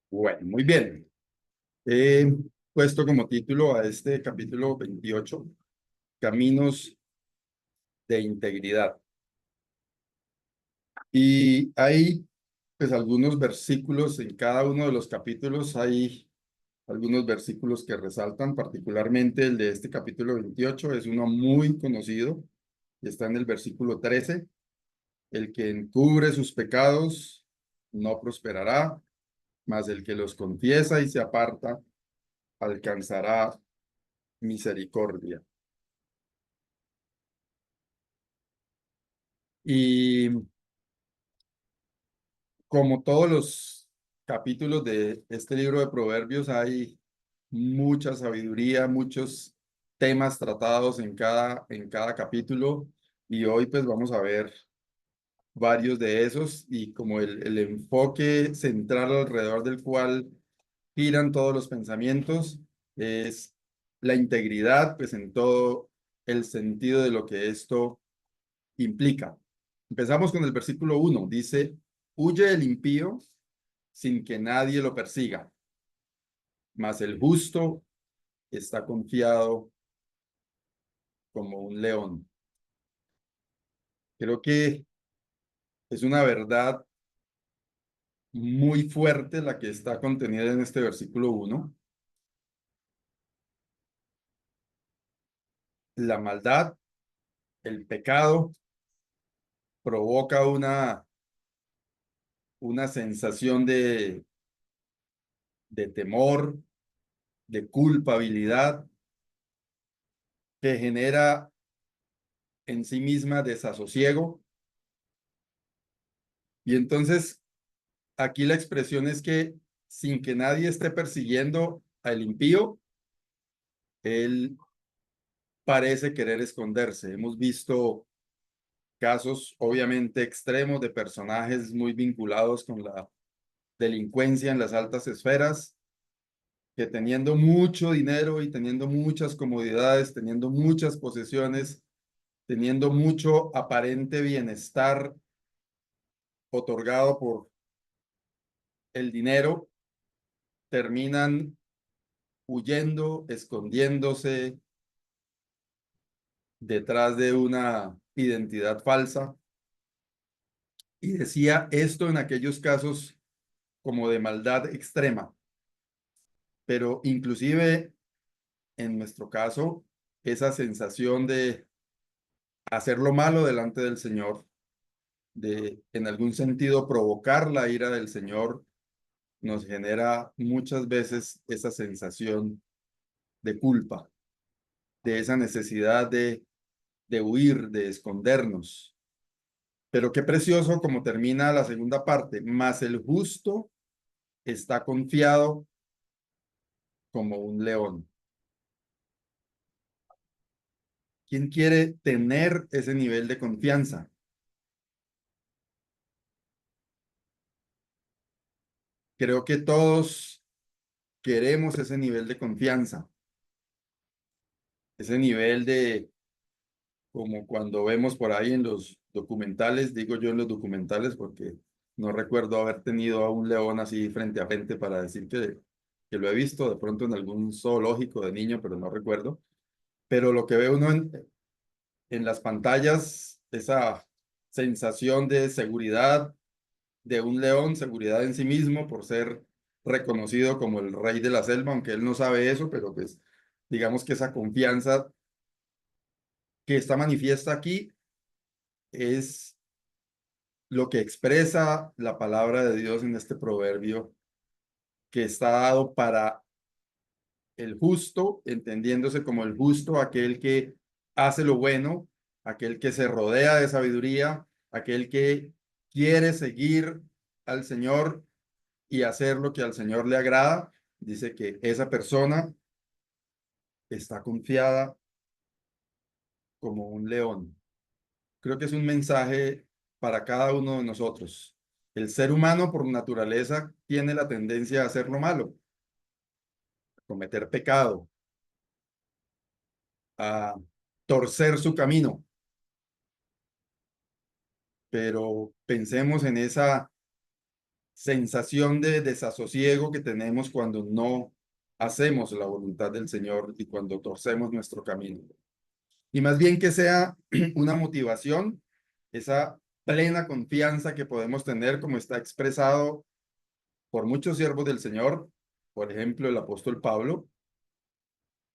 Bueno, muy bien. He puesto como título a este capítulo 28, Caminos de Integridad. Y hay pues algunos versículos en cada uno de los capítulos, hay algunos versículos que resaltan, particularmente el de este capítulo 28 es uno muy conocido, y está en el versículo 13: el que encubre sus pecados no prosperará, mas el que los confiesa y se aparta alcanzará misericordia. Y como todos los capítulos de este libro de Proverbios, hay mucha sabiduría, muchos temas tratados en cada capítulo. Y hoy pues vamos a ver varios de esos y como el enfoque central alrededor del cual giran todos los pensamientos es la integridad, pues en todo el sentido de lo que esto implica. Empezamos con el versículo 1. Dice: huye el impío sin que nadie lo persiga, mas el justo está confiado como un león. Creo que es una verdad muy fuerte la que está contenida en este versículo 1. La maldad, el pecado, provoca una sensación de temor, de culpabilidad, que genera en sí misma desasosiego. Y entonces aquí la expresión es que sin que nadie esté persiguiendo al impío, él parece querer esconderse. Hemos visto casos obviamente extremos de personajes muy vinculados con la delincuencia en las altas esferas, que teniendo mucho dinero y teniendo muchas comodidades, teniendo muchas posesiones, teniendo mucho aparente bienestar otorgado por el dinero, terminan huyendo, escondiéndose detrás de una identidad falsa. Y decía esto en aquellos casos como de maldad extrema, pero inclusive en nuestro caso, esa sensación de hacer lo malo delante del Señor, de en algún sentido provocar la ira del Señor, nos genera muchas veces esa sensación de culpa, de esa necesidad de huir, de escondernos. Pero qué precioso como termina la segunda parte: mas el justo está confiado como un león. ¿Quién quiere tener ese nivel de confianza? Creo que todos queremos ese nivel de confianza, ese nivel de, como cuando vemos por ahí en los documentales, digo yo en los documentales porque no recuerdo haber tenido a un león así frente a frente para decir que lo he visto de pronto en algún zoológico de niño, pero no recuerdo. Pero lo que ve uno en las pantallas, esa sensación de seguridad de un león, seguridad en sí mismo por ser reconocido como el rey de la selva, aunque él no sabe eso, pero pues digamos que esa confianza que está manifiesta aquí es lo que expresa la palabra de Dios en este proverbio, que está dado para el justo, entendiéndose como el justo aquel que hace lo bueno, aquel que se rodea de sabiduría, aquel que quiere seguir al Señor y hacer lo que al Señor le agrada. Dice que esa persona está confiada como un león. Creo que es un mensaje para cada uno de nosotros. El ser humano por naturaleza tiene la tendencia a hacer lo malo, a cometer pecado, a torcer su camino, pero pensemos en esa sensación de desasosiego que tenemos cuando no hacemos la voluntad del Señor y cuando torcemos nuestro camino. Y más bien que sea una motivación, esa plena confianza que podemos tener, como está expresado por muchos siervos del Señor, por ejemplo, el apóstol Pablo,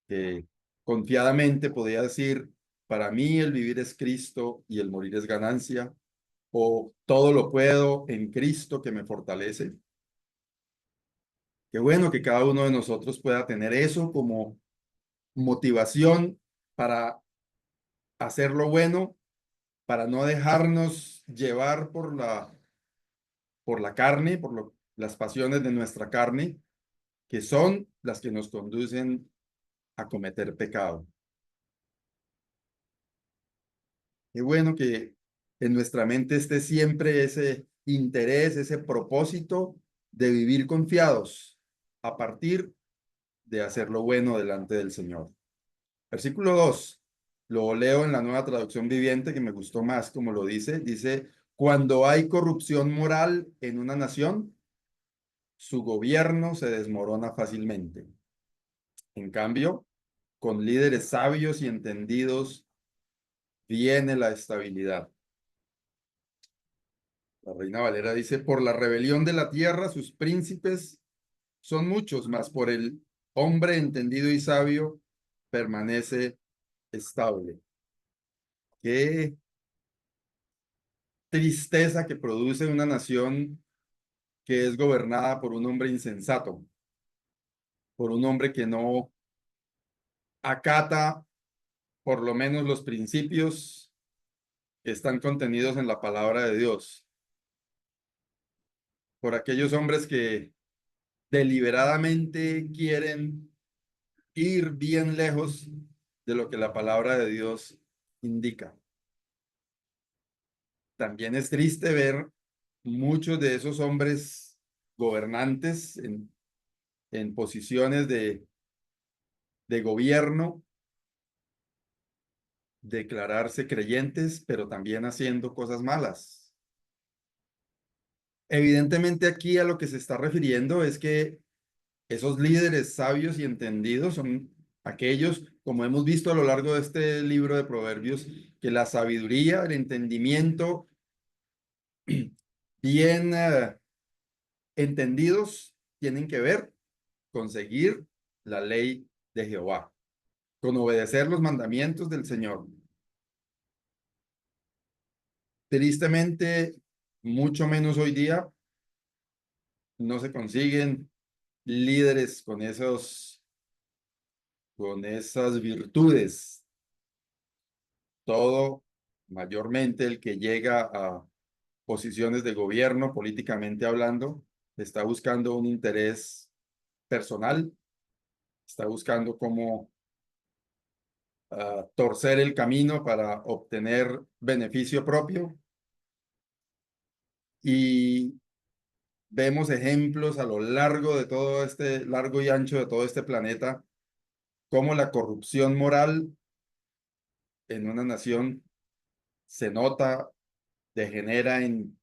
que confiadamente podía decir, para mí el vivir es Cristo y el morir es ganancia, o todo lo puedo en Cristo que me fortalece. Qué bueno que cada uno de nosotros pueda tener eso como motivación para hacer lo bueno, para no dejarnos llevar por la carne, las pasiones de nuestra carne, que son las que nos conducen a cometer pecado. Qué bueno que en nuestra mente esté siempre ese interés, ese propósito de vivir confiados a partir de hacer lo bueno delante del Señor. Versículo 2, lo leo en la Nueva Traducción Viviente, que me gustó más como lo dice, cuando hay corrupción moral en una nación, su gobierno se desmorona fácilmente. En cambio, con líderes sabios y entendidos viene la estabilidad. La Reina Valera dice, por la rebelión de la tierra, sus príncipes son muchos, mas por el hombre entendido y sabio permanece estable. Qué tristeza que produce una nación que es gobernada por un hombre insensato, por un hombre que no acata por lo menos los principios que están contenidos en la palabra de Dios, por aquellos hombres que deliberadamente quieren ir bien lejos de lo que la palabra de Dios indica. También es triste ver muchos de esos hombres gobernantes en posiciones de gobierno declararse creyentes, pero también haciendo cosas malas. Evidentemente aquí a lo que se está refiriendo es que esos líderes sabios y entendidos son aquellos, como hemos visto a lo largo de este libro de Proverbios, que la sabiduría, el entendimiento bien entendidos tienen que ver con seguir la ley de Jehová, con obedecer los mandamientos del Señor. Tristemente, mucho menos hoy día no se consiguen líderes con esas virtudes. Todo, mayormente el que llega a posiciones de gobierno, políticamente hablando, está buscando un interés personal, está buscando cómo torcer el camino para obtener beneficio propio. Y vemos ejemplos a lo largo de todo este, largo y ancho de todo este planeta, cómo la corrupción moral en una nación se nota, degenera en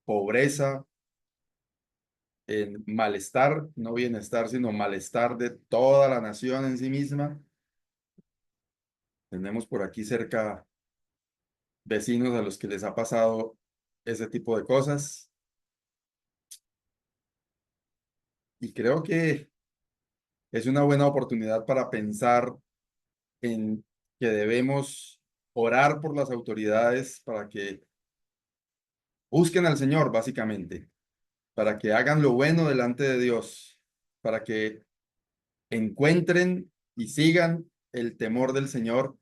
pobreza, en malestar, no bienestar, sino malestar de toda la nación en sí misma. Tenemos por aquí cerca vecinos a los que les ha pasado ese tipo de cosas. Y creo que es una buena oportunidad para pensar en que debemos orar por las autoridades para que busquen al Señor, básicamente, para que hagan lo bueno delante de Dios, para que encuentren y sigan el temor del Señor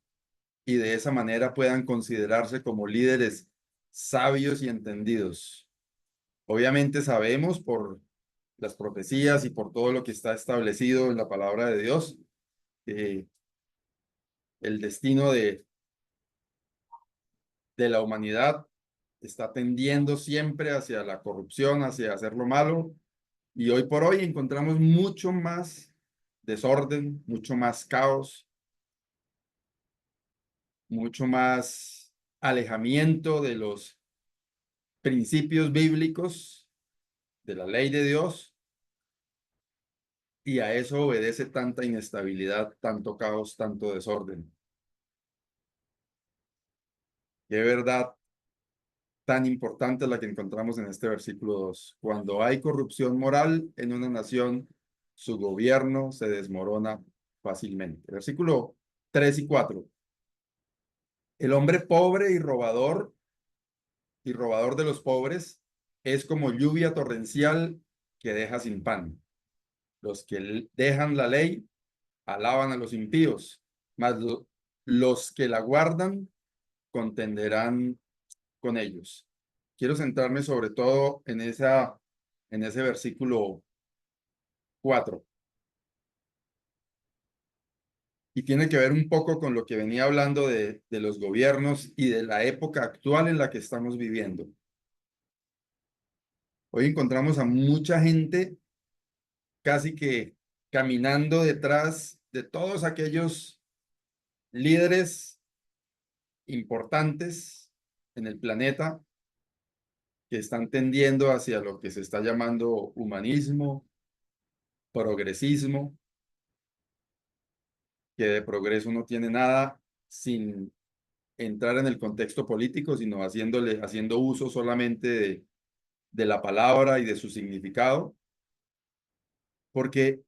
y de esa manera puedan considerarse como líderes sabios y entendidos. Obviamente sabemos por las profecías y por todo lo que está establecido en la palabra de Dios, que el destino de la humanidad está tendiendo siempre hacia la corrupción, hacia hacer lo malo, y hoy por hoy encontramos mucho más desorden, mucho más caos, mucho más alejamiento de los principios bíblicos, de la ley de Dios, y a eso obedece tanta inestabilidad, tanto caos, tanto desorden. Qué verdad tan importante la que encontramos en este versículo 2. Cuando hay corrupción moral en una nación, su gobierno se desmorona fácilmente. Versículo 3 y 4. El hombre pobre y robador de los pobres, es como lluvia torrencial que deja sin pan. Los que dejan la ley alaban a los impíos, mas los que la guardan contenderán con ellos. Quiero centrarme sobre todo en ese versículo 4. Y tiene que ver un poco con lo que venía hablando de los gobiernos y de la época actual en la que estamos viviendo. Hoy encontramos a mucha gente casi que caminando detrás de todos aquellos líderes importantes en el planeta que están tendiendo hacia lo que se está llamando humanismo, progresismo, que de progreso no tiene nada sin entrar en el contexto político, sino haciendo uso solamente de la palabra y de su significado, porque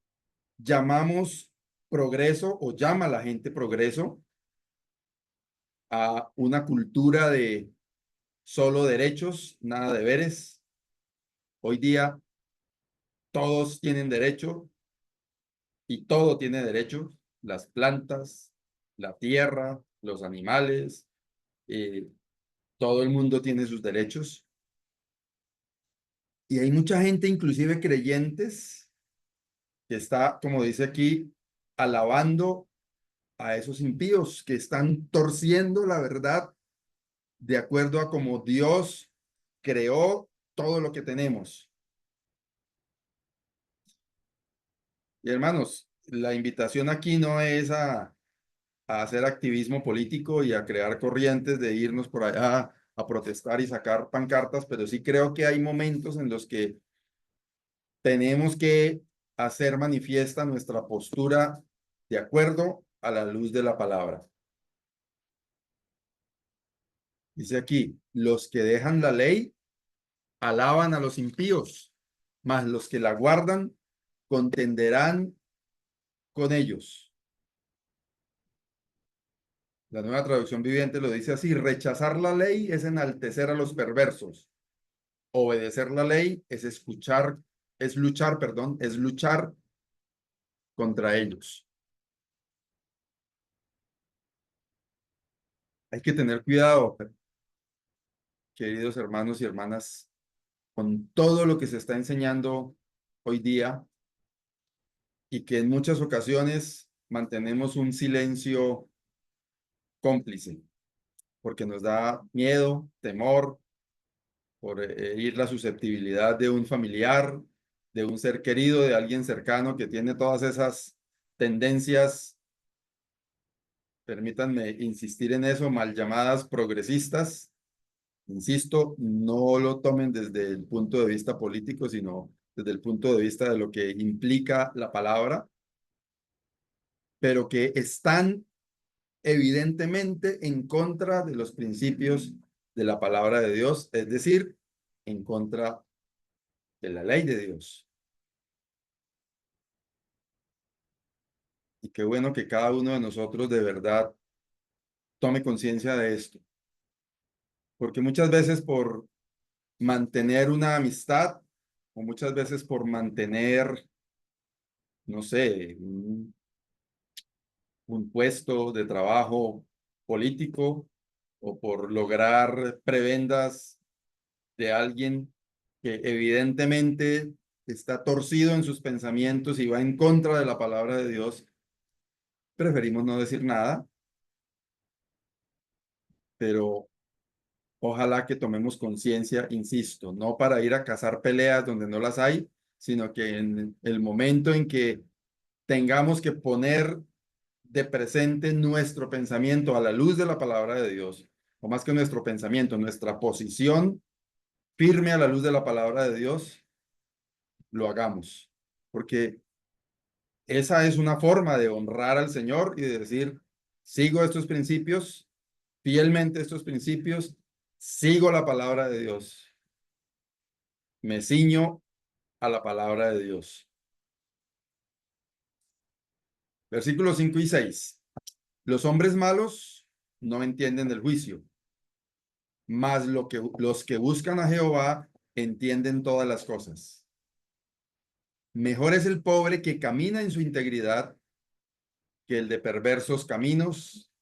llamamos progreso o llama a la gente progreso a una cultura de solo derechos, nada deberes. Hoy día todos tienen derecho y todo tiene derecho, las plantas, la tierra, los animales, eh, todo el mundo tiene sus derechos. Y hay mucha gente, inclusive creyentes, que está, como dice aquí, alabando a esos impíos que están torciendo la verdad de acuerdo a cómo Dios creó todo lo que tenemos. Y hermanos, la invitación aquí no es a hacer activismo político y a crear corrientes de irnos por allá a protestar y sacar pancartas, pero sí creo que hay momentos en los que tenemos que hacer manifiesta nuestra postura de acuerdo a la luz de la palabra. Dice aquí, los que dejan la ley alaban a los impíos, mas los que la guardan contenderán con ellos. La Nueva Traducción Viviente lo dice así: rechazar la ley es enaltecer a los perversos. Obedecer la ley es luchar contra ellos. Hay que tener cuidado, queridos hermanos y hermanas, con todo lo que se está enseñando hoy día y que en muchas ocasiones mantenemos un silencio cómplice porque nos da miedo, temor por herir la susceptibilidad de un familiar, de un ser querido, de alguien cercano que tiene todas esas tendencias, permítanme insistir en eso, mal llamadas progresistas. Insisto, no lo tomen desde el punto de vista político, sino desde el punto de vista de lo que implica la palabra, pero que están evidentemente en contra de los principios de la palabra de Dios, es decir, en contra de la ley de Dios. Y qué bueno que cada uno de nosotros de verdad tome conciencia de esto, porque muchas veces por mantener una amistad o muchas veces por mantener, no sé, un puesto de trabajo político o por lograr prebendas de alguien que evidentemente está torcido en sus pensamientos y va en contra de la palabra de Dios, preferimos no decir nada, pero ojalá que tomemos conciencia, insisto, no para ir a cazar peleas donde no las hay, sino que en el momento en que tengamos que poner de presente nuestro pensamiento a la luz de la palabra de Dios, o más que nuestro pensamiento, nuestra posición firme a la luz de la palabra de Dios, lo hagamos, porque esa es una forma de honrar al Señor y de decir, sigo estos principios, fielmente estos principios, sigo la palabra de Dios, me ciño a la palabra de Dios. Versículos 5 y 6. Los hombres malos no entienden el juicio, mas los que buscan a Jehová entienden todas las cosas. Mejor es el pobre que camina en su integridad que el de perversos caminos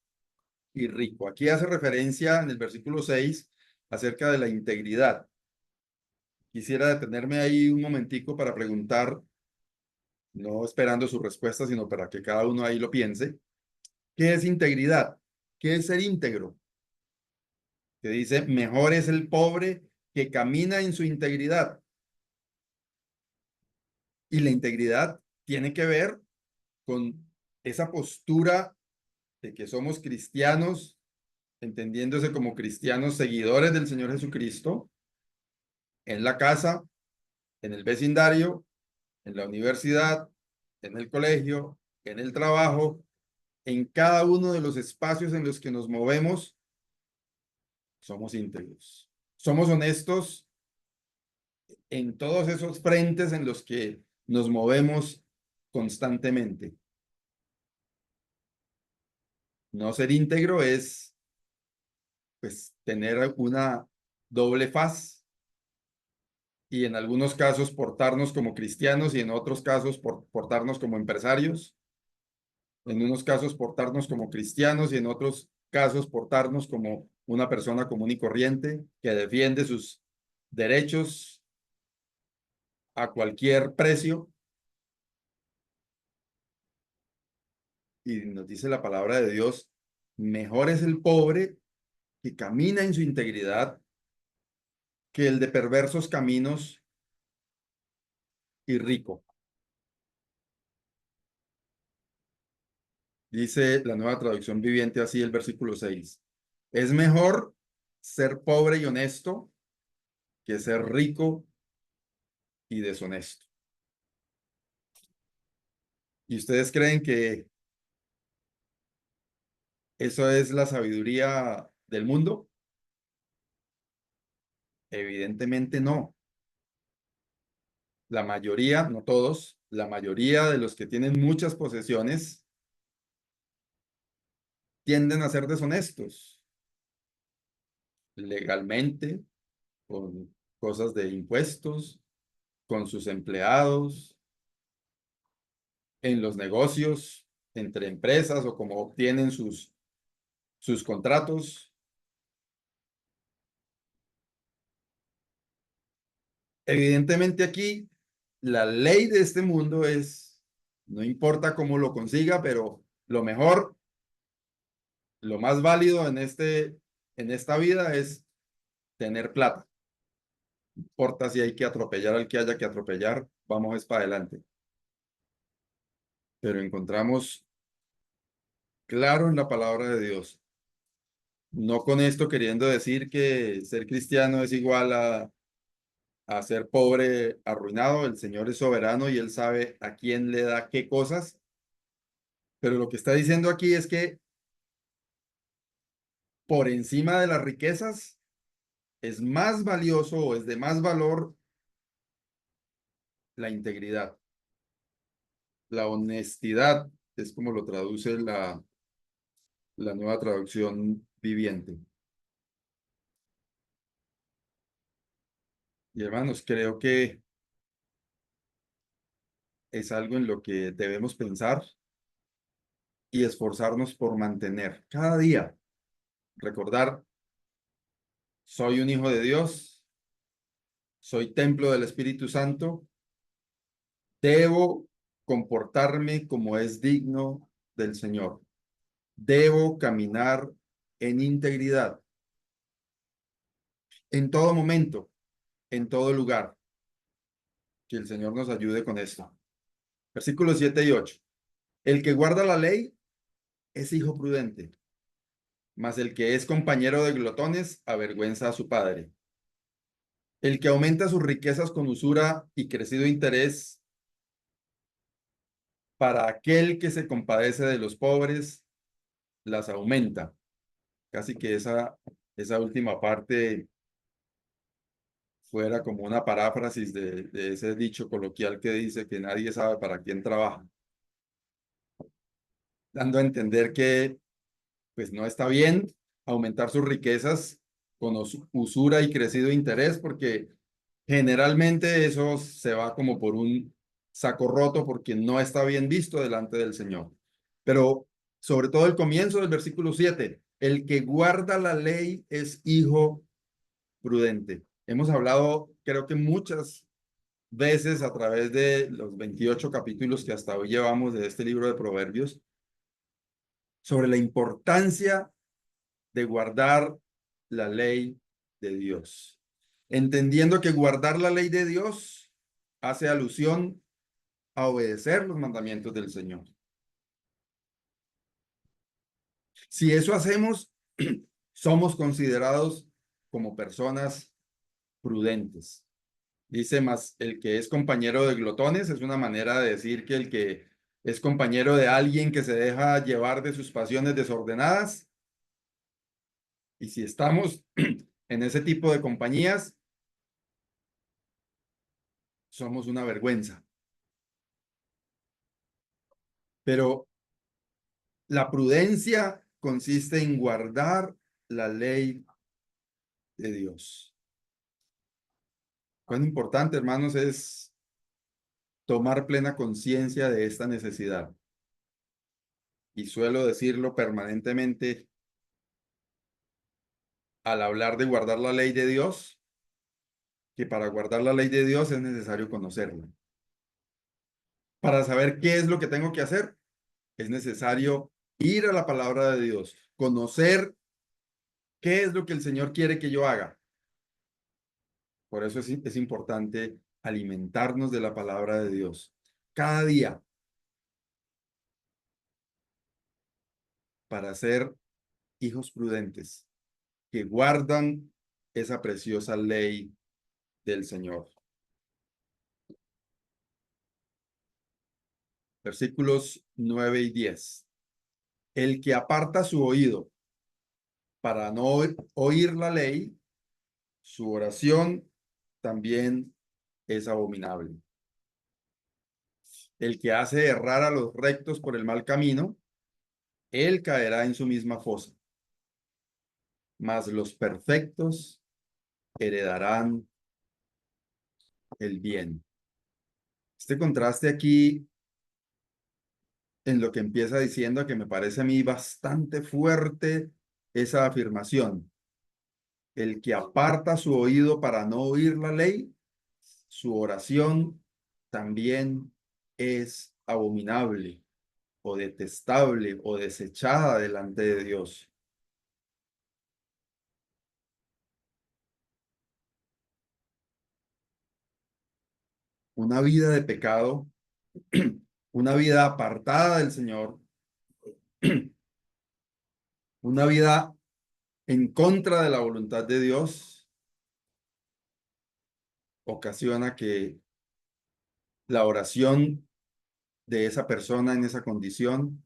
y rico. Aquí hace referencia en el versículo 6 acerca de la integridad. Quisiera detenerme ahí un momentico para preguntar, no esperando su respuesta, sino para que cada uno ahí lo piense. ¿Qué es integridad? ¿Qué es ser íntegro? Que dice, mejor es el pobre que camina en su integridad. Y la integridad tiene que ver con esa postura de que somos cristianos, entendiéndose como cristianos seguidores del Señor Jesucristo, en la casa, en el vecindario, en la universidad, en el colegio, en el trabajo, en cada uno de los espacios en los que nos movemos, somos íntegros. Somos honestos en todos esos frentes en los que nos movemos constantemente. No ser íntegro es, pues, tener una doble faz y en algunos casos portarnos como cristianos y en otros casos portarnos como empresarios, en unos casos portarnos como cristianos y en otros casos portarnos como una persona común y corriente que defiende sus derechos a cualquier precio. Y nos dice la palabra de Dios, mejor es el pobre que camina en su integridad que el de perversos caminos y rico. Dice la Nueva Traducción Viviente así el versículo 6. Es mejor ser pobre y honesto que ser rico y deshonesto. ¿Y ustedes creen que eso es la sabiduría del mundo? Evidentemente no. La mayoría, no todos, la mayoría de los que tienen muchas posesiones tienden a ser deshonestos legalmente, con cosas de impuestos, con sus empleados, en los negocios, entre empresas o como obtienen sus contratos. Evidentemente aquí la ley de este mundo es, no importa cómo lo consiga, pero lo mejor, lo más válido en esta vida es tener plata. No importa si hay que atropellar al que haya que atropellar, vamos es para adelante. Pero encontramos claro en la palabra de Dios. No con esto queriendo decir que ser cristiano es igual a ser pobre arruinado. El Señor es soberano y Él sabe a quién le da qué cosas. Pero lo que está diciendo aquí es que por encima de las riquezas es más valioso o es de más valor la integridad. La honestidad es como lo traduce la nueva traducción viviente. Y hermanos, creo que es algo en lo que debemos pensar y esforzarnos por mantener cada día. Recordar, soy un hijo de Dios, soy templo del Espíritu Santo, debo comportarme como es digno del Señor. Debo caminar en integridad en todo momento, en todo lugar. Que el Señor nos ayude con esto. Versículos 7 y 8. El que guarda la ley es hijo prudente, mas el que es compañero de glotones avergüenza a su padre. El que aumenta sus riquezas con usura y crecido interés, para aquel que se compadece de los pobres, las aumenta. Casi que esa última parte fuera como una paráfrasis de ese dicho coloquial que dice que nadie sabe para quién trabaja, dando a entender que pues no está bien aumentar sus riquezas con usura y crecido interés, porque generalmente eso se va como por un saco roto porque no está bien visto delante del Señor. Pero sobre todo el comienzo del versículo 7, el que guarda la ley es hijo prudente. Hemos hablado, creo que muchas veces a través de los 28 capítulos que hasta hoy llevamos de este libro de Proverbios, sobre la importancia de guardar la ley de Dios. Entendiendo que guardar la ley de Dios hace alusión a obedecer los mandamientos del Señor. Si eso hacemos, somos considerados como personas prudentes. Dice más, el que es compañero de glotones es una manera de decir que el que es compañero de alguien que se deja llevar de sus pasiones desordenadas. Y si estamos en ese tipo de compañías, somos una vergüenza. Pero la prudencia consiste en guardar la ley de Dios. Cuán importante, hermanos, es tomar plena conciencia de esta necesidad. Y suelo decirlo permanentemente al hablar de guardar la ley de Dios, que para guardar la ley de Dios es necesario conocerla. Para saber qué es lo que tengo que hacer, es necesario ir a la palabra de Dios, conocer qué es lo que el Señor quiere que yo haga. Por eso es importante alimentarnos de la palabra de Dios cada día para ser hijos prudentes que guardan esa preciosa ley del Señor. Versículos 9 y 10. El que aparta su oído para no oír la ley, su oración también es abominable. El que hace errar a los rectos por el mal camino, él caerá en su misma fosa. Mas los perfectos heredarán el bien. Este contraste aquí en lo que empieza diciendo que me parece a mí bastante fuerte esa afirmación. El que aparta su oído para no oír la ley, su oración también es abominable o detestable o desechada delante de Dios. Una vida de pecado, una vida apartada del Señor, una vida en contra de la voluntad de Dios, ocasiona que la oración de esa persona en esa condición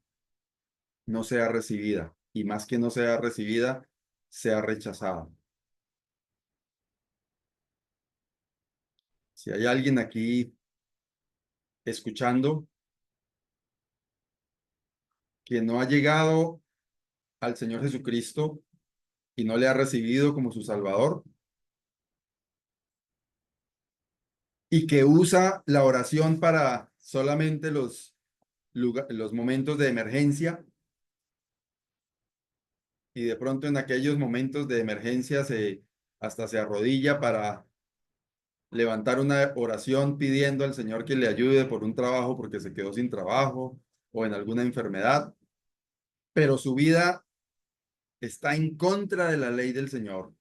no sea recibida y más que no sea recibida, sea rechazada. Si hay alguien aquí escuchando que no ha llegado al Señor Jesucristo y no le ha recibido como su Salvador y que usa la oración para solamente los momentos de emergencia y de pronto en aquellos momentos de emergencia hasta se arrodilla para levantar una oración pidiendo al Señor que le ayude por un trabajo porque se quedó sin trabajo o en alguna enfermedad, pero su vida está en contra de la ley del Señor.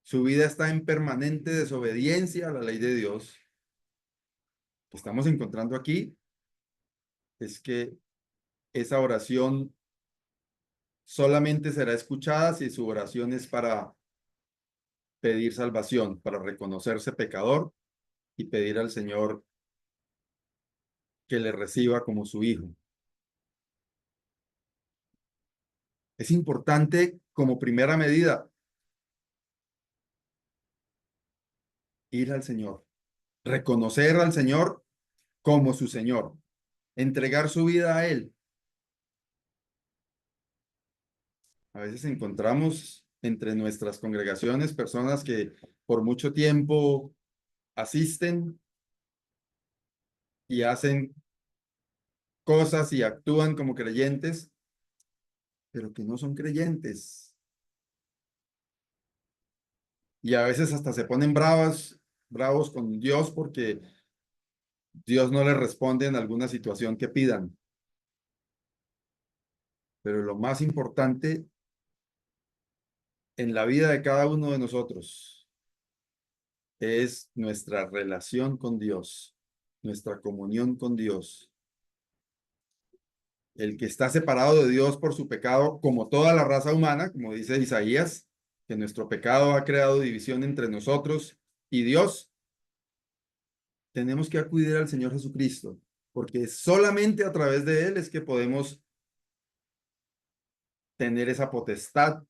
Su vida está en permanente desobediencia a la ley de Dios. Lo que estamos encontrando aquí es que esa oración solamente será escuchada si su oración es para pedir salvación, para reconocerse pecador y pedir al Señor que le reciba como su hijo. Es importante como primera medida ir al Señor, reconocer al Señor como su Señor, entregar su vida a Él. A veces encontramos entre nuestras congregaciones personas que por mucho tiempo asisten y hacen cosas y actúan como creyentes, pero que no son creyentes. Y a veces hasta se ponen bravos con Dios porque Dios no les responde en alguna situación que pidan. Pero lo más importante en la vida de cada uno de nosotros es nuestra relación con Dios, nuestra comunión con Dios. El que está separado de Dios por su pecado, como toda la raza humana, como dice Isaías, que nuestro pecado ha creado división entre nosotros y Dios, tenemos que acudir al Señor Jesucristo, porque solamente a través de Él es que podemos tener esa potestad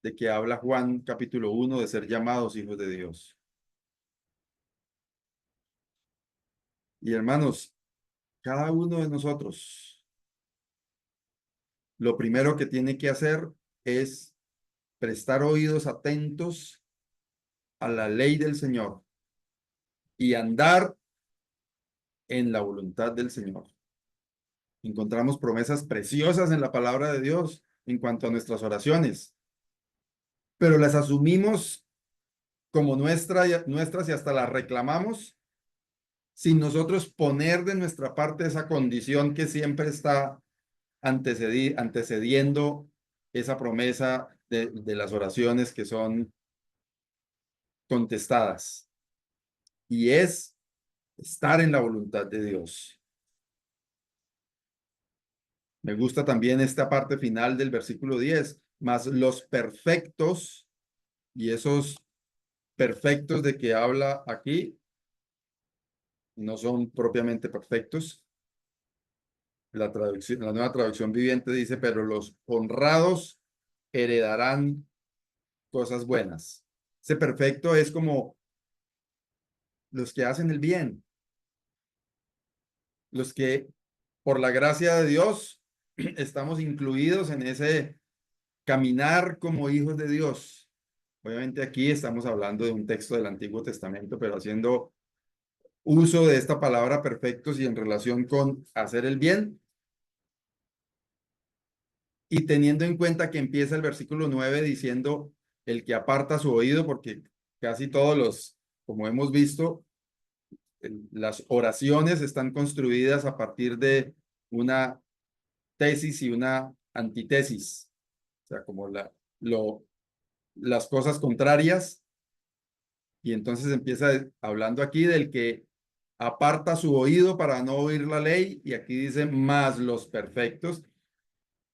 de que habla Juan capítulo 1 de ser llamados hijos de Dios. Y hermanos, cada uno de nosotros, lo primero que tiene que hacer es prestar oídos atentos a la ley del Señor y andar en la voluntad del Señor. Encontramos promesas preciosas en la palabra de Dios en cuanto a nuestras oraciones, pero las asumimos como nuestras y hasta las reclamamos sin nosotros poner de nuestra parte esa condición que siempre está antecediendo esa promesa de las oraciones que son contestadas. Y es estar en la voluntad de Dios. Me gusta también esta parte final del versículo 10, más los perfectos, y esos perfectos de que habla aquí no son propiamente perfectos. La nueva traducción viviente dice, pero los honrados heredarán cosas buenas. Ese perfecto es como los que hacen el bien, los que por la gracia de Dios estamos incluidos en ese caminar como hijos de Dios. Obviamente aquí estamos hablando de un texto del Antiguo Testamento, pero haciendo uso de esta palabra perfectos y en relación con hacer el bien y teniendo en cuenta que empieza el versículo 9 diciendo el que aparta su oído, porque casi todos los, como hemos visto, las oraciones están construidas a partir de una tesis y una antítesis, o sea, como las cosas contrarias. Y entonces empieza hablando aquí del que aparta su oído para no oír la ley, y aquí dice más los perfectos.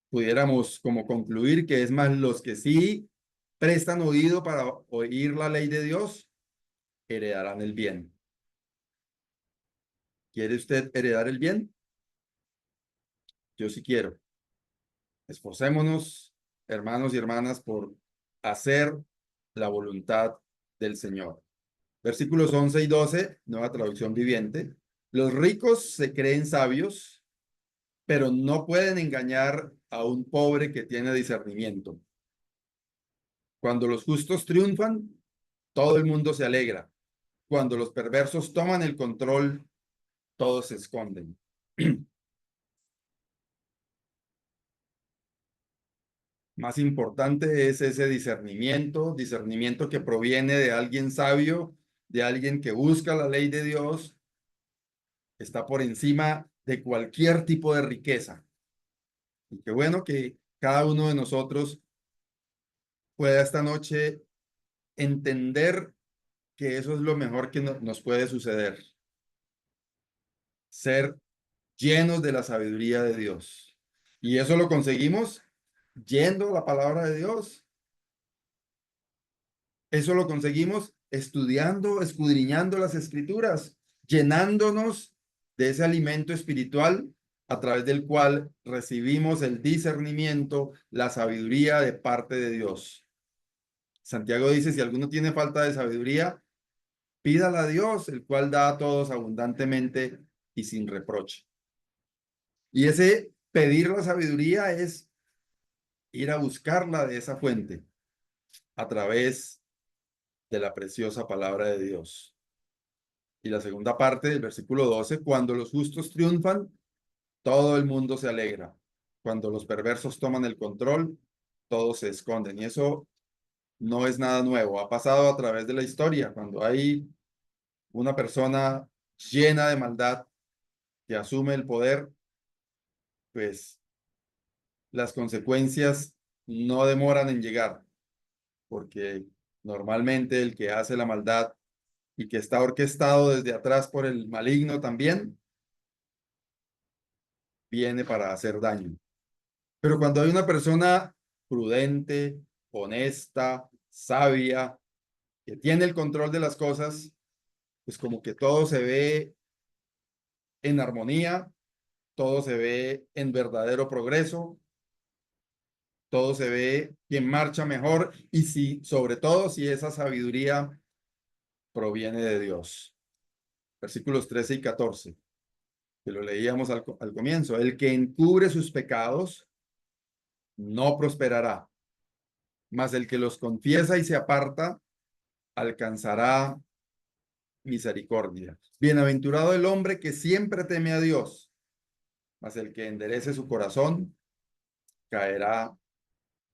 Pudiéramos como concluir que es más los que sí prestan oído para oír la ley de Dios, heredarán el bien. ¿Quiere usted heredar el bien? Yo sí quiero. Esforcémonos, hermanos y hermanas, por hacer la voluntad del Señor. Versículos 11 y 12, nueva traducción viviente. Los ricos se creen sabios, pero no pueden engañar a un pobre que tiene discernimiento. Cuando los justos triunfan, todo el mundo se alegra. Cuando los perversos toman el control, todos se esconden. Más importante es ese discernimiento que proviene de alguien sabio, de alguien que busca la ley de Dios, está por encima de cualquier tipo de riqueza. Y qué bueno que cada uno de nosotros pueda esta noche entender que eso es lo mejor que nos puede suceder. Ser llenos de la sabiduría de Dios. Y eso lo conseguimos yendo a la palabra de Dios, Eso lo conseguimos estudiando, escudriñando las escrituras, llenándonos de ese alimento espiritual a través del cual recibimos el discernimiento, la sabiduría de parte de Dios. Santiago dice, si alguno tiene falta de sabiduría, pídala a Dios, el cual da a todos abundantemente y sin reproche. Y ese pedir la sabiduría es ir a buscarla de esa fuente a través de la preciosa palabra de Dios. Y la segunda parte del versículo 12, cuando los justos triunfan, todo el mundo se alegra. Cuando los perversos toman el control, todos se esconden. Y eso no es nada nuevo. Ha pasado a través de la historia. Cuando hay una persona llena de maldad que asume el poder, pues las consecuencias no demoran en llegar, porque normalmente el que hace la maldad y que está orquestado desde atrás por el maligno también, viene para hacer daño. Pero cuando hay una persona prudente, honesta, sabia, que tiene el control de las cosas, pues como que todo se ve en armonía, todo se ve en verdadero progreso, todo se ve quien marcha mejor y si, sobre todo, si esa sabiduría proviene de Dios. Versículos 13 y 14, que lo leíamos al comienzo. El que encubre sus pecados no prosperará, mas el que los confiesa y se aparta alcanzará misericordia. Bienaventurado el hombre que siempre teme a Dios, mas el que enderece su corazón caerá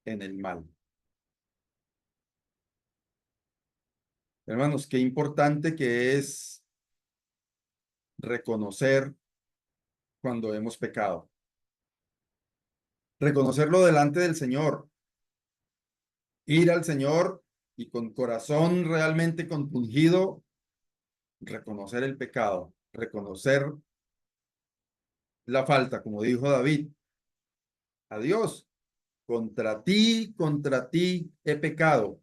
en el mal. Hermanos, qué importante que es reconocer cuando hemos pecado. Reconocerlo delante del Señor. Ir al Señor y con corazón realmente compungido, reconocer el pecado, reconocer la falta, como dijo David, a Dios, contra ti he pecado.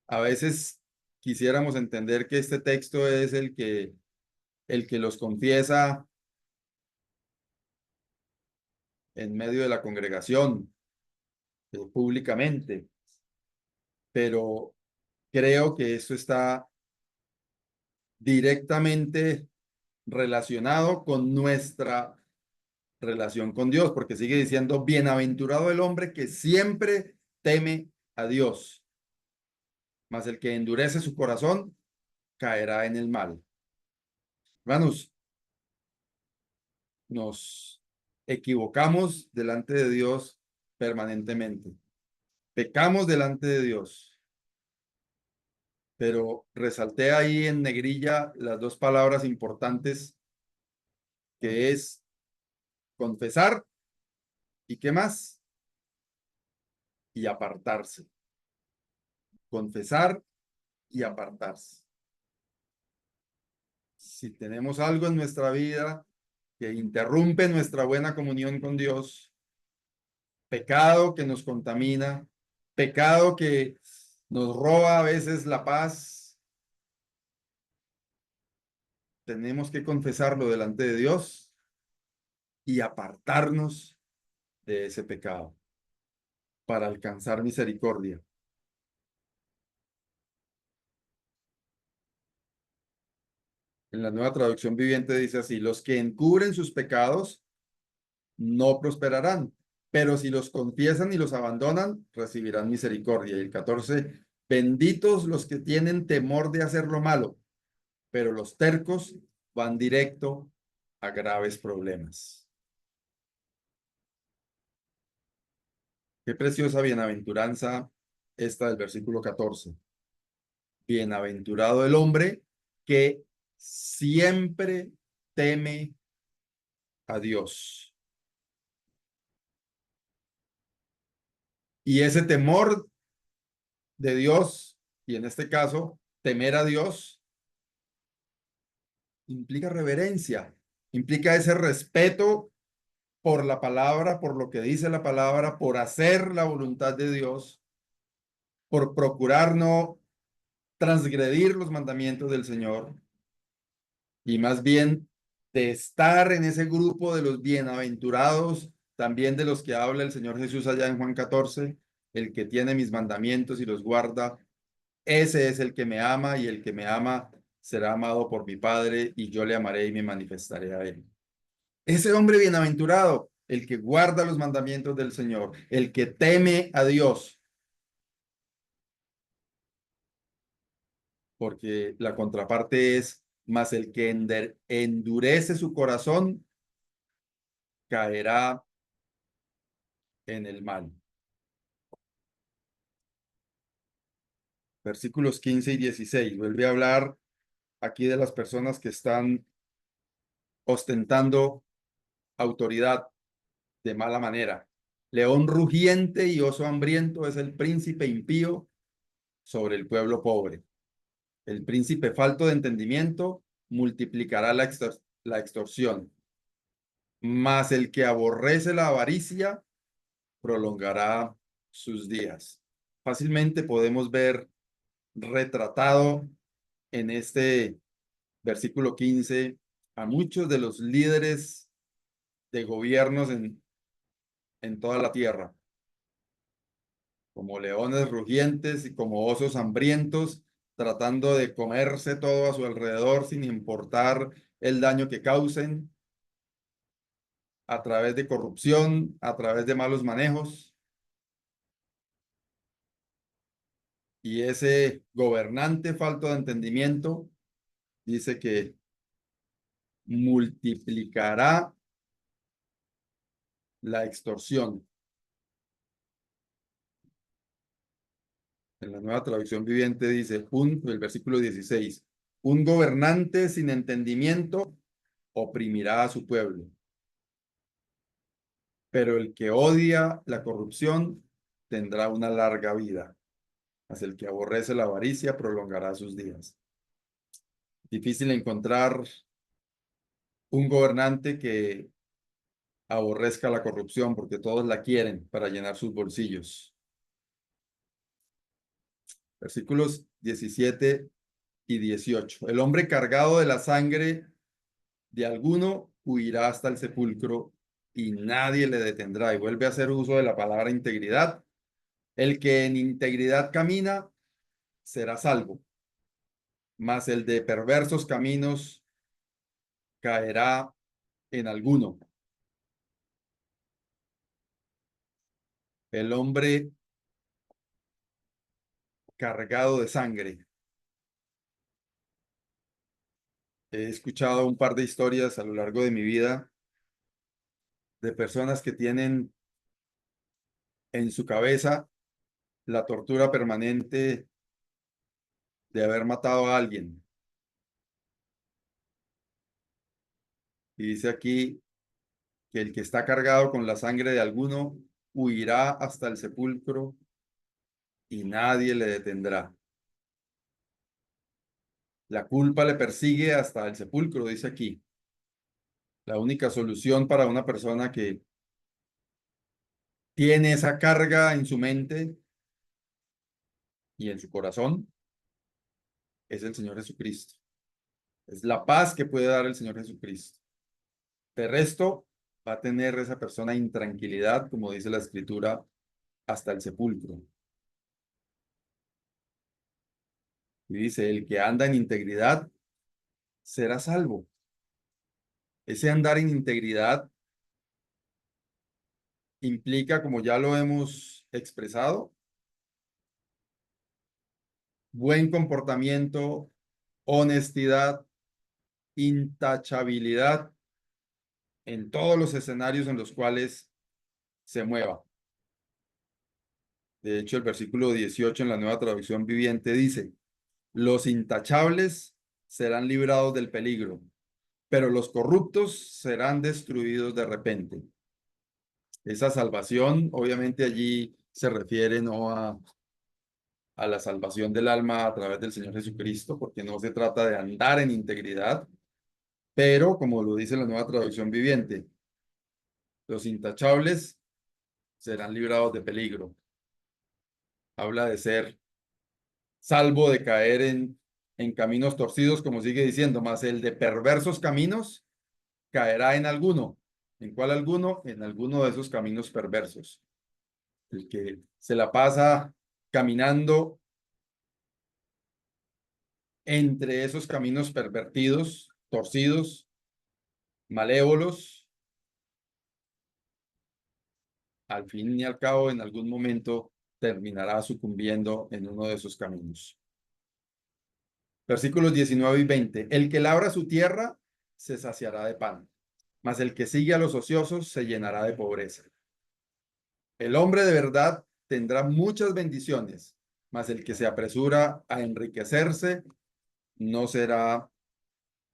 A veces quisiéramos entender que este texto es el que los confiesa en medio de la congregación, públicamente, pero creo que esto está directamente relacionado con nuestra relación con Dios, porque sigue diciendo, bienaventurado el hombre que siempre teme a Dios, mas el que endurece su corazón caerá en el mal. Hermanos, nos equivocamos delante de Dios permanentemente. Pecamos delante de Dios, pero resalté ahí en negrilla las dos palabras importantes que es confesar y qué más, y apartarse. Confesar y apartarse. Si tenemos algo en nuestra vida que interrumpe nuestra buena comunión con Dios, pecado que nos contamina, pecado que nos roba a veces la paz, tenemos que confesarlo delante de Dios y apartarnos de ese pecado para alcanzar misericordia. En la Nueva Traducción Viviente dice así, los que encubren sus pecados no prosperarán, pero si los confiesan y los abandonan, recibirán misericordia. Y el 14, benditos los que tienen temor de hacer lo malo, pero los tercos van directo a graves problemas. Qué preciosa bienaventuranza esta del versículo 14. Bienaventurado el hombre que siempre teme a Dios. Y ese temor de Dios, y en este caso, temer a Dios, implica reverencia, implica ese respeto por la palabra, por lo que dice la palabra, por hacer la voluntad de Dios. por procurar no transgredir los mandamientos del Señor y más bien de estar en ese grupo de los bienaventurados, también de los que habla el Señor Jesús allá en Juan 14, el que tiene mis mandamientos y los guarda, ese es el que me ama y el que me ama será amado por mi Padre y yo le amaré y me manifestaré a él. Ese hombre bienaventurado, el que guarda los mandamientos del Señor, el que teme a Dios, porque la contraparte es, mas el que endurece su corazón caerá en el mal. Versículos 15 y 16. Vuelve a hablar aquí de las personas que están ostentando autoridad de mala manera. León rugiente y oso hambriento es el príncipe impío sobre el pueblo pobre. El príncipe falto de entendimiento multiplicará la extorsión, mas el que aborrece la avaricia prolongará sus días. Fácilmente podemos ver retratado en este versículo 15 a muchos de los líderes de gobiernos en toda la tierra, como leones rugientes y como osos hambrientos, tratando de comerse todo a su alrededor sin importar el daño que causen a través de corrupción, a través de malos manejos. Y ese gobernante falto de entendimiento dice que multiplicará la extorsión. En la nueva traducción viviente dice, el versículo 16, un gobernante sin entendimiento oprimirá a su pueblo, pero el que odia la corrupción tendrá una larga vida, mas el que aborrece la avaricia prolongará sus días. Difícil encontrar un gobernante que aborrezca la corrupción porque todos la quieren para llenar sus bolsillos. Versículos 17 y 18. El hombre cargado de la sangre de alguno huirá hasta el sepulcro y nadie le detendrá. Y vuelve a hacer uso de la palabra integridad. El que en integridad camina será salvo, mas el de perversos caminos caerá en alguno. El hombre cargado de sangre. He escuchado un par de historias a lo largo de mi vida de personas que tienen en su cabeza la tortura permanente de haber matado a alguien. Y dice aquí que el que está cargado con la sangre de alguno huirá hasta el sepulcro y nadie le detendrá. La culpa le persigue hasta el sepulcro, dice aquí. La única solución para una persona que tiene esa carga en su mente y en su corazón es el Señor Jesucristo. Es la paz que puede dar el Señor Jesucristo. De resto, va a tener esa persona intranquilidad, como dice la Escritura, hasta el sepulcro. Y dice, el que anda en integridad será salvo. Ese andar en integridad implica, como ya lo hemos expresado, buen comportamiento, honestidad, intachabilidad en todos los escenarios en los cuales se mueva. De hecho, el versículo 18 en la nueva traducción viviente dice, los intachables serán librados del peligro, pero los corruptos serán destruidos de repente. Esa salvación, obviamente allí se refiere no a la salvación del alma a través del Señor Jesucristo, porque no se trata de andar en integridad, pero como lo dice la nueva traducción viviente, los intachables serán librados de peligro. Habla de ser salvo de caer en caminos torcidos, como sigue diciendo, mas el de perversos caminos caerá en alguno. ¿En cuál alguno? En alguno de esos caminos perversos. El que se la pasa caminando entre esos caminos pervertidos, torcidos, malévolos, al fin y al cabo, en algún momento terminará sucumbiendo en uno de esos caminos. Versículos 19 y 20. El que labra su tierra se saciará de pan, mas el que sigue a los ociosos se llenará de pobreza. El hombre de verdad tendrá muchas bendiciones, mas el que se apresura a enriquecerse no será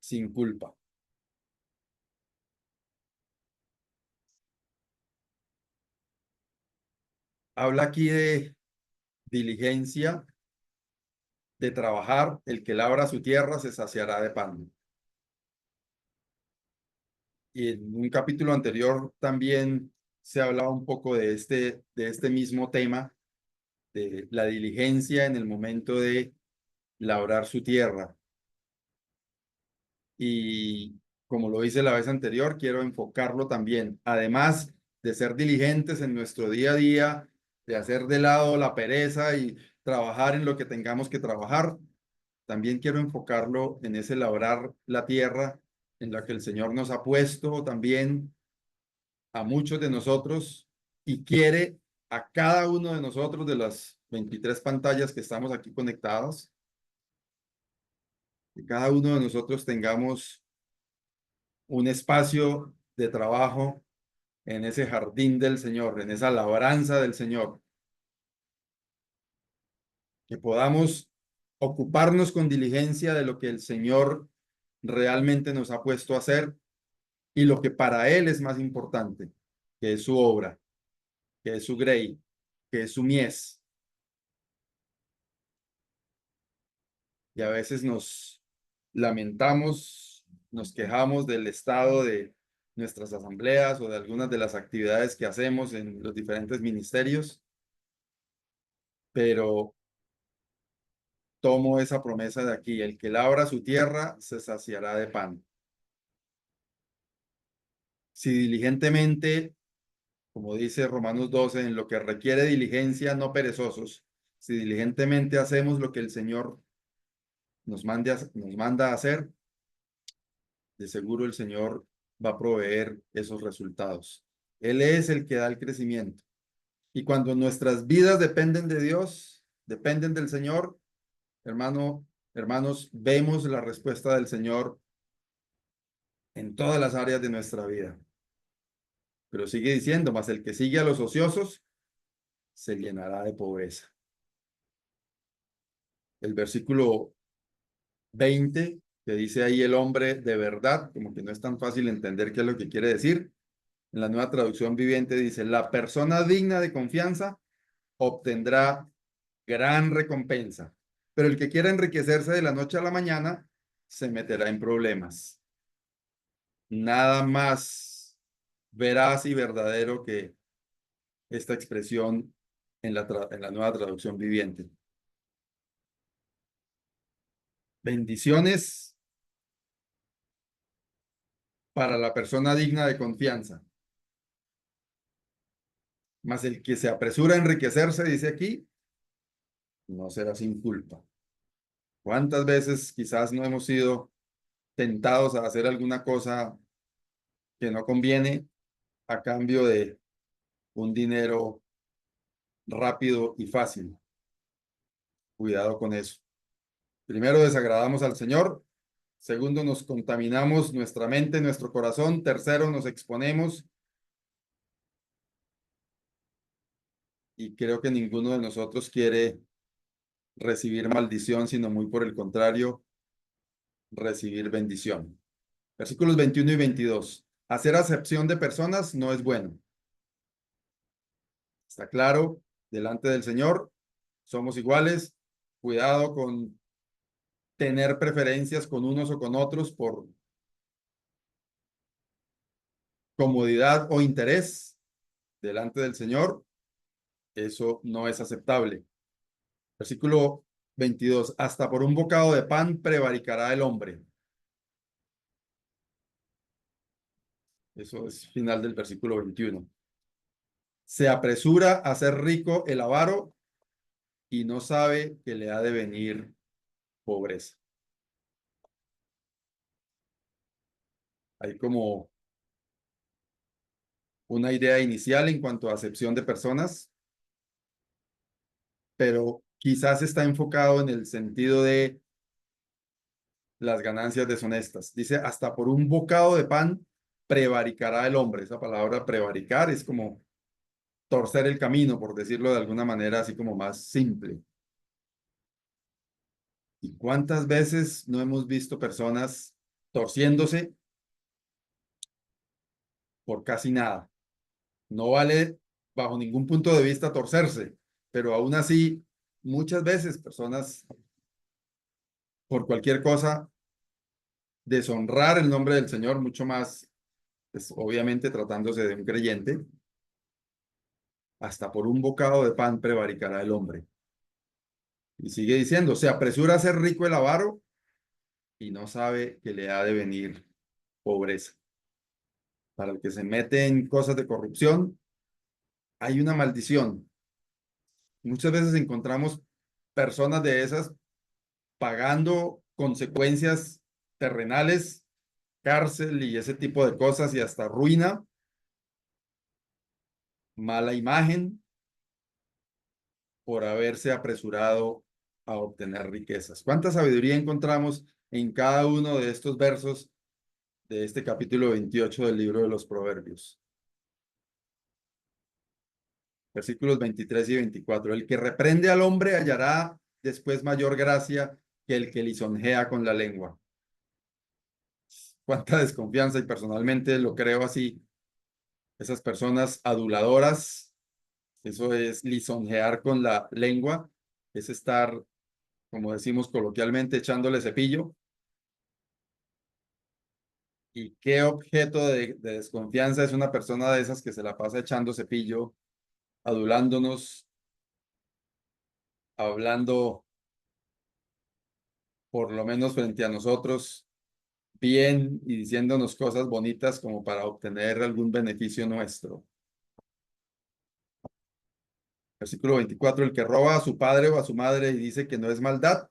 sin culpa. Habla aquí de diligencia, de trabajar. El que labra su tierra se saciará de pan. Y en un capítulo anterior también se hablaba un poco de este mismo tema, de la diligencia en el momento de labrar su tierra. Y como lo hice la vez anterior, quiero enfocarlo también. Además de ser diligentes en nuestro día a día, de hacer de lado la pereza y trabajar en lo que tengamos que trabajar, también quiero enfocarlo en ese labrar la tierra en la que el Señor nos ha puesto también a muchos de nosotros y quiere a cada uno de nosotros de las 23 pantallas que estamos aquí conectados, que cada uno de nosotros tengamos un espacio de trabajo en ese jardín del Señor, en esa labranza del Señor, que podamos ocuparnos con diligencia de lo que el Señor realmente nos ha puesto a hacer y lo que para Él es más importante, que es su obra, que es su grey, que es su mies. Y a veces nos lamentamos, nos quejamos del estado de nuestras asambleas o de algunas de las actividades que hacemos en los diferentes ministerios, pero tomo esa promesa de aquí: el que labra su tierra se saciará de pan. Si diligentemente, como dice Romanos 12, en lo que requiere diligencia, no perezosos, si diligentemente hacemos lo que el Señor nos manda a hacer, de seguro el Señor va a proveer esos resultados. Él es el que da el crecimiento. Y cuando nuestras vidas dependen de Dios, dependen del Señor, hermanos, vemos la respuesta del Señor en todas las áreas de nuestra vida. Pero sigue diciendo, mas el que sigue a los ociosos se llenará de pobreza. El versículo 20, que dice ahí el hombre de verdad, como que no es tan fácil entender qué es lo que quiere decir. En la Nueva Traducción Viviente dice: la persona digna de confianza obtendrá gran recompensa, pero el que quiera enriquecerse de la noche a la mañana se meterá en problemas. Nada más veraz y verdadero que esta expresión en la Nueva Traducción Viviente. Bendiciones para la persona digna de confianza. Mas el que se apresura a enriquecerse, dice aquí, no será sin culpa. ¿Cuántas veces quizás no hemos sido tentados a hacer alguna cosa que no conviene a cambio de un dinero rápido y fácil? Cuidado con eso. Primero, desagradamos al Señor. Segundo, nos contaminamos nuestra mente, nuestro corazón. Tercero, nos exponemos. Y creo que ninguno de nosotros quiere recibir maldición, sino muy por el contrario, recibir bendición. Versículos 21 y 22. Hacer acepción de personas no es bueno. Está claro, delante del Señor somos iguales. Cuidado con tener preferencias con unos o con otros por comodidad o interés delante del Señor. Eso no es aceptable. Versículo 22. Hasta por un bocado de pan prevaricará el hombre. Eso es final del versículo 21. Se apresura a ser rico el avaro y no sabe que le ha de venir pobreza. Hay como una idea inicial en cuanto a acepción de personas, pero quizás está enfocado en el sentido de las ganancias deshonestas. Dice, hasta por un bocado de pan prevaricará el hombre. Esa palabra prevaricar es como torcer el camino, por decirlo de alguna manera, así como más simple. ¿Y cuántas veces no hemos visto personas torciéndose por casi nada? No vale bajo ningún punto de vista torcerse, pero aún así, muchas veces personas por cualquier cosa deshonrar el nombre del Señor, mucho más, pues, obviamente tratándose de un creyente, hasta por un bocado de pan prevaricará el hombre. Y sigue diciendo, se apresura a ser rico el avaro y no sabe que le ha de venir pobreza. Para el que se mete en cosas de corrupción, hay una maldición. Muchas veces encontramos personas de esas pagando consecuencias terrenales, cárcel y ese tipo de cosas y hasta ruina, mala imagen por haberse apresurado a obtener riquezas. ¿Cuánta sabiduría encontramos en cada uno de estos versos de este capítulo 28 del libro de los Proverbios? Versículos 23 y 24. El que reprende al hombre hallará después mayor gracia que el que lisonjea con la lengua. Cuánta desconfianza y personalmente lo creo así. Esas personas aduladoras, eso es lisonjear con la lengua, es estar, como decimos coloquialmente, echándole cepillo. ¿Y qué objeto de desconfianza es una persona de esas que se la pasa echando cepillo, adulándonos, hablando por lo menos frente a nosotros bien y diciéndonos cosas bonitas como para obtener algún beneficio nuestro? Versículo 24, el que roba a su padre o a su madre y dice que no es maldad,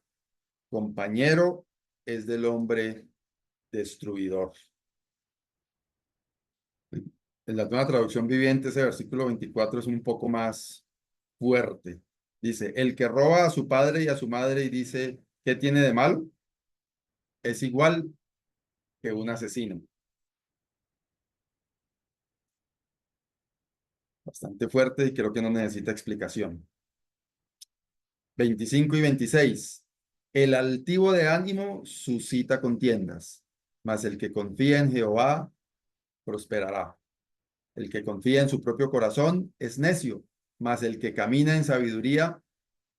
compañero es del hombre destruidor. En la nueva traducción viviente, ese versículo 24 es un poco más fuerte. Dice, el que roba a su padre y a su madre y dice, ¿qué tiene de malo? Es igual que un asesino. Bastante fuerte y creo que no necesita explicación. 25 y 26. El altivo de ánimo suscita contiendas, mas el que confía en Jehová prosperará. El que confía en su propio corazón es necio, mas el que camina en sabiduría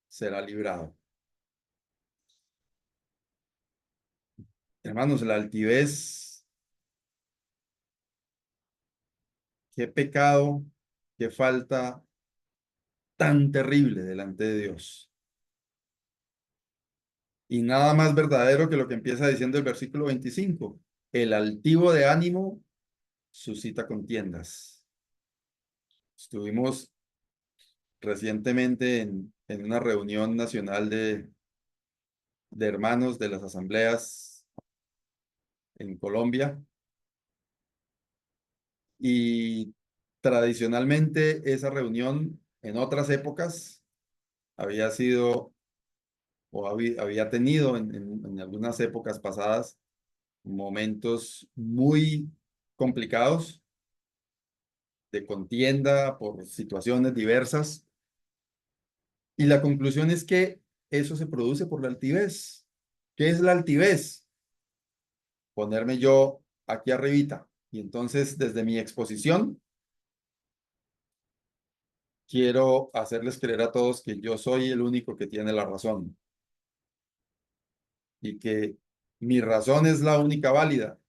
será librado. Hermanos, la altivez, qué pecado, qué falta tan terrible delante de Dios. Y nada más verdadero que lo que empieza diciendo el versículo 25. El altivo de ánimo suscita contiendas. Estuvimos recientemente en una reunión nacional de hermanos de las asambleas en Colombia y tradicionalmente esa reunión en otras épocas había sido o había tenido en algunas épocas pasadas momentos muy complicados de contienda por situaciones diversas. Y la conclusión es que eso se produce por la altivez. ¿Qué es la altivez? Ponerme yo aquí arribita. Y entonces, desde mi exposición, quiero hacerles creer a todos que yo soy el único que tiene la razón y que mi razón es la única válida.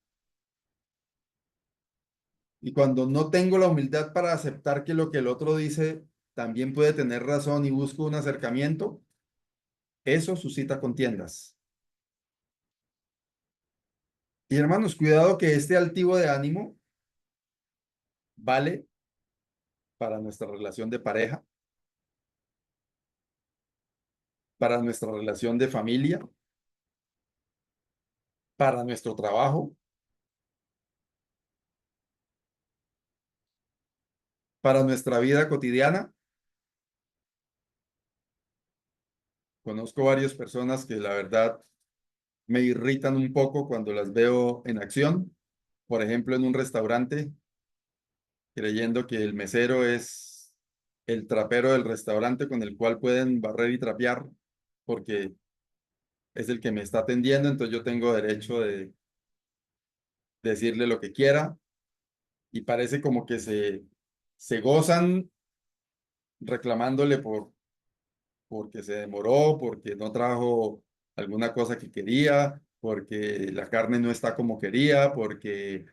Y cuando no tengo la humildad para aceptar que lo que el otro dice también puede tener razón y busco un acercamiento, Eso suscita contiendas. Y hermanos, cuidado que este altivo de ánimo vale para nuestra relación de pareja, para nuestra relación de familia, para nuestro trabajo, para nuestra vida cotidiana. Conozco varias personas que la verdad me irritan un poco cuando las veo en acción. Por ejemplo, en un restaurante, creyendo que el mesero es el trapero del restaurante con el cual pueden barrer y trapear, porque es el que me está atendiendo, entonces yo tengo derecho de decirle lo que quiera y parece como que se gozan reclamándole porque se demoró, porque no trajo alguna cosa que quería, porque la carne no está como quería, porque...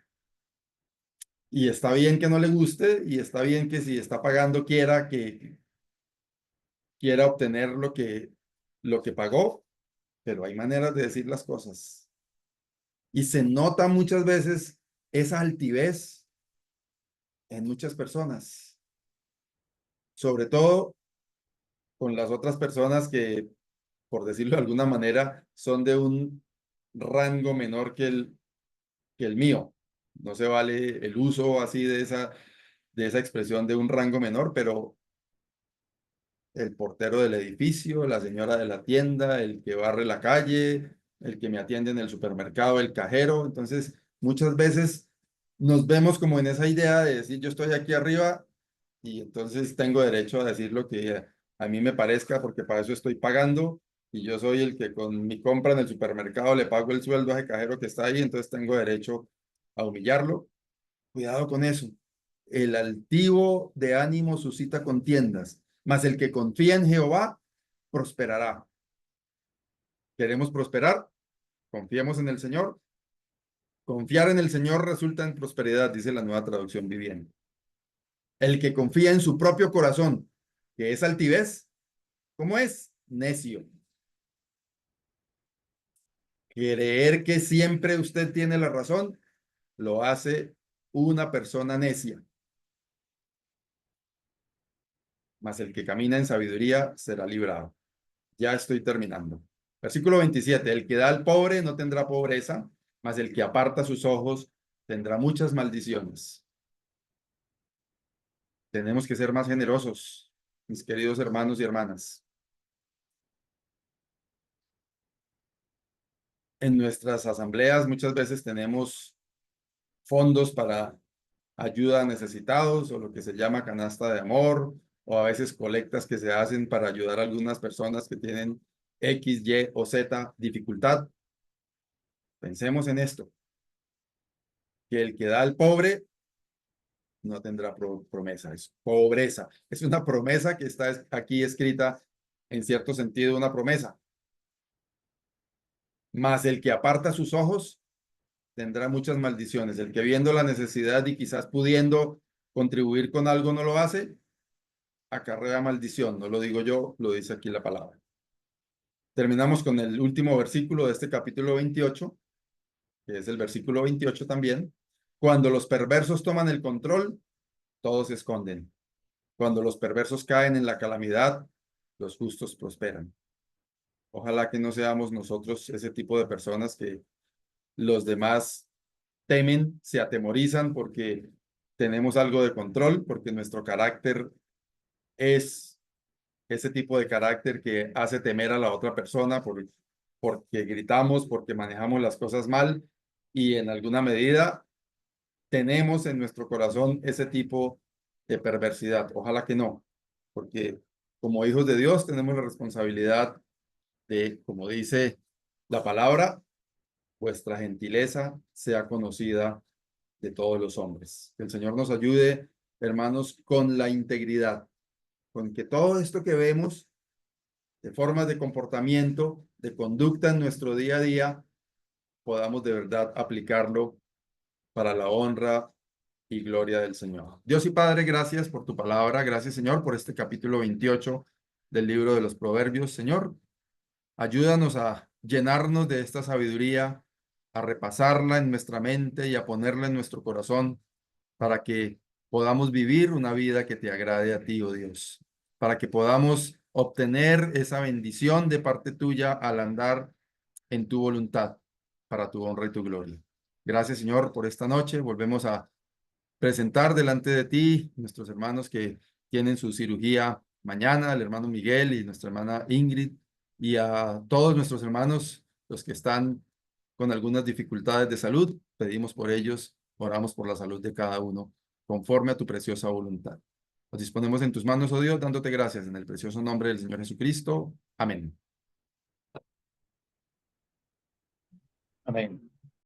Y está bien que no le guste y está bien que si está pagando quiera obtener lo que pagó, pero hay maneras de decir las cosas. Y se nota muchas veces esa altivez en muchas personas, sobre todo con las otras personas que, por decirlo de alguna manera, son de un rango menor que el mío. No se vale el uso así de esa expresión de un rango menor, pero el portero del edificio, la señora de la tienda, el que barre la calle, el que me atiende en el supermercado, el cajero. Entonces, muchas veces nos vemos como en esa idea de decir, yo estoy aquí arriba y entonces tengo derecho a decir lo que a mí me parezca porque para eso estoy pagando y yo soy el que con mi compra en el supermercado le pago el sueldo a ese cajero que está ahí, entonces tengo derecho a humillarlo. Cuidado con eso. El altivo de ánimo suscita contiendas, mas el que confía en Jehová prosperará. ¿Queremos prosperar? Confiemos en el Señor. Confiar en el Señor resulta en prosperidad, dice la Nueva Traducción Viviente. El que confía en su propio corazón, que es altivez, ¿cómo es? Necio. Creer que siempre usted tiene la razón lo hace una persona necia, mas el que camina en sabiduría será librado. Ya estoy terminando. Versículo 27. El que da al pobre no tendrá pobreza, mas el que aparta sus ojos tendrá muchas maldiciones. Tenemos que ser más generosos, mis queridos hermanos y hermanas. En nuestras asambleas muchas veces tenemos fondos para ayuda a necesitados o lo que se llama canasta de amor o a veces colectas que se hacen para ayudar a algunas personas que tienen X, Y o Z dificultad. Pensemos en esto, que el que da al pobre no tendrá promesa, es pobreza. Es una promesa que está aquí escrita en cierto sentido, una promesa. Mas el que aparta sus ojos tendrá muchas maldiciones. El que viendo la necesidad y quizás pudiendo contribuir con algo no lo hace, acarrea maldición. No lo digo yo, lo dice aquí la palabra. Terminamos con el último versículo de este capítulo 28, que es el versículo 28 también. Cuando los perversos toman el control, todos se esconden. Cuando los perversos caen en la calamidad, los justos prosperan. Ojalá que no seamos nosotros ese tipo de personas que los demás temen, se atemorizan porque tenemos algo de control, porque nuestro carácter es ese tipo de carácter que hace temer a la otra persona porque gritamos, porque manejamos las cosas mal y en alguna medida tenemos en nuestro corazón ese tipo de perversidad. Ojalá que no, porque como hijos de Dios tenemos la responsabilidad de, como dice la palabra, vuestra gentileza sea conocida de todos los hombres. Que el Señor nos ayude, hermanos, con la integridad, con que todo esto que vemos de formas de comportamiento, de conducta en nuestro día a día, podamos de verdad aplicarlo para la honra y gloria del Señor. Dios y Padre, gracias por tu palabra. Gracias, Señor, por este capítulo 28 del libro de los Proverbios, Señor. Ayúdanos a llenarnos de esta sabiduría, a repasarla en nuestra mente y a ponerla en nuestro corazón para que podamos vivir una vida que te agrade a ti, oh Dios, para que podamos obtener esa bendición de parte tuya al andar en tu voluntad, para tu honra y tu gloria. Gracias, Señor, por esta noche. Volvemos a presentar delante de ti nuestros hermanos que tienen su cirugía mañana, el hermano Miguel y nuestra hermana Ingrid, y a todos nuestros hermanos, los que están con algunas dificultades de salud. Pedimos por ellos, oramos por la salud de cada uno, conforme a tu preciosa voluntad. Nos disponemos en tus manos, oh Dios, dándote gracias en el precioso nombre del Señor Jesucristo. Amén. Amén.